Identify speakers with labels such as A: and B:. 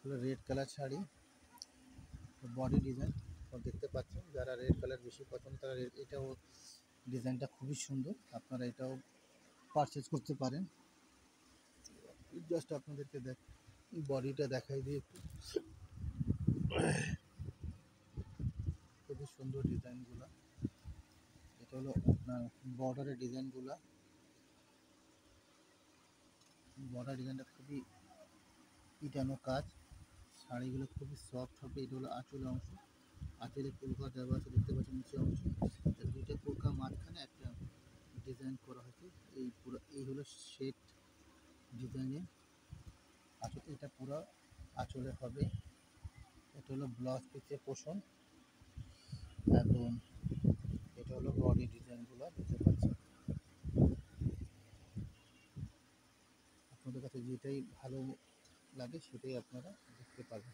A: হলো red colour sari, body design দেখতে পাচ্ছেন। যারা রেড কালার বেশি পছন্দ তারা এটাও ডিজাইনটা খুবই সুন্দর, আপনারা এটাও পারচেজ করতে পারেন। জাস্ট আপনাদেরকে বডিটা দেখাই দিই একটু। খুবই সুন্দর ডিজাইনগুলো। এটা হলো আপনার বর্ডারের ডিজাইনগুলো। বর্ডার ডিজাইনটা খুবই ইটানো কাজ, শাড়িগুলো খুবই সফট হবে। এটা হলো আঁচলের অংশ, আঁচলে পোলকা দেওয়া আছে দেখতে পাচ্ছেন। নিচে অংশ দুইটা পোলকা, মাঝখানে একটা ডিজাইন করা হয়েছে। এই পুরো এই হলো শেড ডিজাইনের আঁচল, এটা পুরো আঁচলে হবে। এটা হলো ব্লাউজ পিসের পোর্শন এবং এটা হলো বডি ডিজাইনগুলো দেখতে পাচ্ছেন। আপনাদের কাছে যেটাই ভালো লাগে সেটাই আপনারা দেখতে পাবেন।